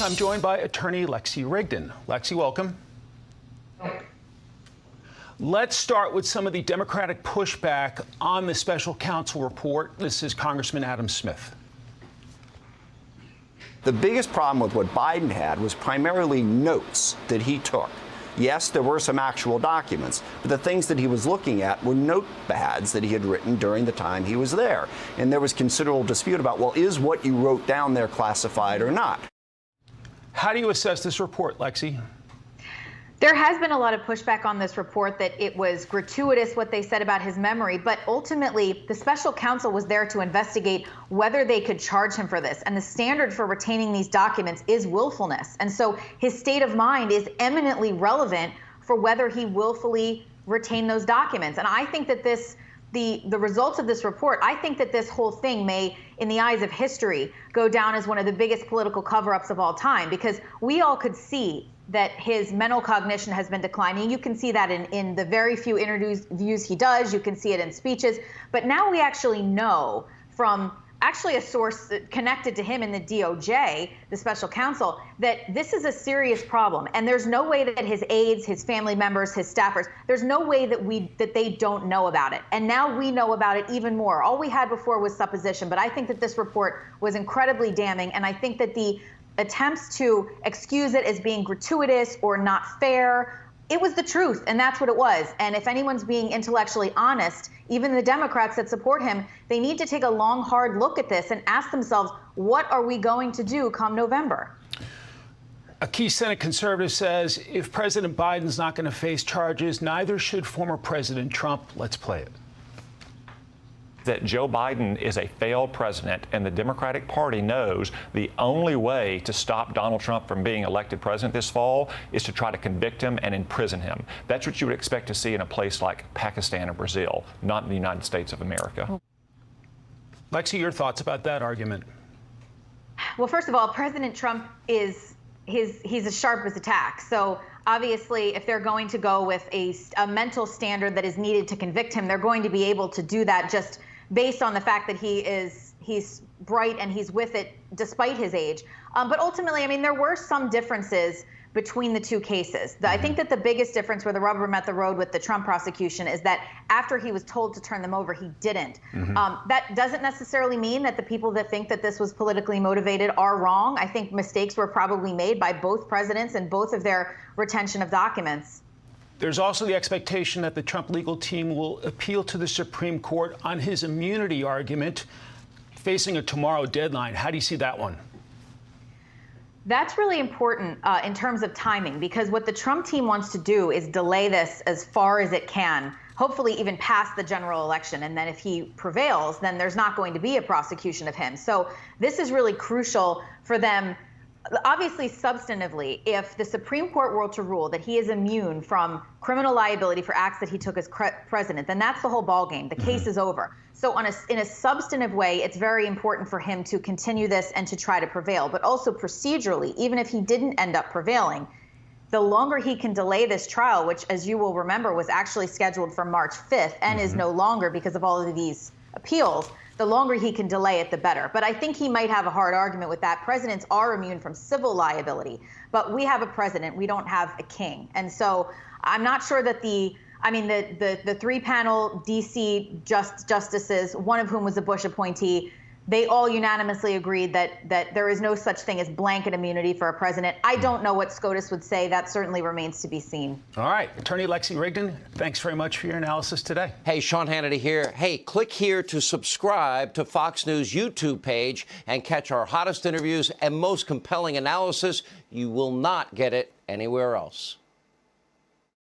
I'm joined by attorney Lexie Rigden. Lexie, welcome. Let's start with some of the Democratic pushback on the special counsel report. This is Congressman Adam Smith. The biggest problem with what Biden had was primarily notes that he took. Yes, there were some actual documents, but the things that he was looking at were notepads that he had written during the time he was there. And there was considerable dispute about, well, is what you wrote down there classified or not? How do you assess this report, Lexie? There has been a lot of pushback on this report that it was gratuitous what they said about his memory, but ultimately the special counsel was there to investigate whether they could charge him for this. And the standard for retaining these documents is willfulness. And so his state of mind is eminently relevant for whether he willfully retained those documents. And I think that the results of this report, I think that this whole thing may, in the eyes of history, go down as one of the biggest political cover-ups of all time, because we all could see that his mental cognition has been declining. You can see that in the very few interviews he does. You can see it in speeches. But now we actually know from actually a source connected to him in the DOJ, the special counsel, that this is a serious problem. And there's no way that his aides, his family members, his staffers, there's no way that they don't know about it. And now we know about it even more. All we had before was supposition. But I think that this report was incredibly damning. And I think that the attempts to excuse it as being gratuitous or not fair, it was the truth, and that's what it was. And if anyone's being intellectually honest, even the Democrats that support him, they need to take a long, hard look at this and ask themselves, what are we going to do come November? A key Senate conservative says if President Biden's not going to face charges, neither should former President Trump. Let's play it. That Joe Biden is a failed president, and the Democratic Party knows the only way to stop Donald Trump from being elected president this fall is to try to convict him and imprison him. That's what you would expect to see in a place like Pakistan or Brazil, not in the United States of America. Lexie, your thoughts about that argument? Well, first of all, President Trump he's as sharp as a tack. So obviously, if they're going to go with a mental standard that is needed to convict him, they're going to be able to do that just based on the fact that he's bright and he's with it despite his age. But ultimately, I mean, there were some differences between the two cases. I think that the biggest difference where the rubber met the road with the Trump prosecution is that after he was told to turn them over, he didn't. That doesn't necessarily mean that the people that think that this was politically motivated are wrong. I think mistakes were probably made by both presidents and both of their retention of documents. There's also the expectation that the Trump legal team will appeal to the Supreme Court on his immunity argument, facing a tomorrow deadline. How do you see that one? That's really important in terms of timing, because what the Trump team wants to do is delay this as far as it can, hopefully even past the general election. And then if he prevails, then there's not going to be a prosecution of him. So this is really crucial for them. Obviously, substantively, if the Supreme Court were to rule that he is immune from criminal liability for acts that he took as president, then that's the whole ballgame. The case is over. So in a substantive way, it's very important for him to continue this and to try to prevail. But also procedurally, even if he didn't end up prevailing, the longer he can delay this trial, which, as you will remember, was actually scheduled for March 5th and is no longer because of all of these appeals, the longer he can delay it, the better. But I think he might have a hard argument with that. Presidents are immune from civil liability, but we have a president. We don't have a king. And so I'm not sure that the three-panel D.C. justices, one of whom was a Bush appointee, they all unanimously agreed that there is no such thing as blanket immunity for a president. I don't know what SCOTUS would say. That certainly remains to be seen. All right. Attorney Lexie Rigden, thanks very much for your analysis today. Hey, Sean Hannity here. Hey, click here to subscribe to Fox News YouTube page and catch our hottest interviews and most compelling analysis. You will not get it anywhere else.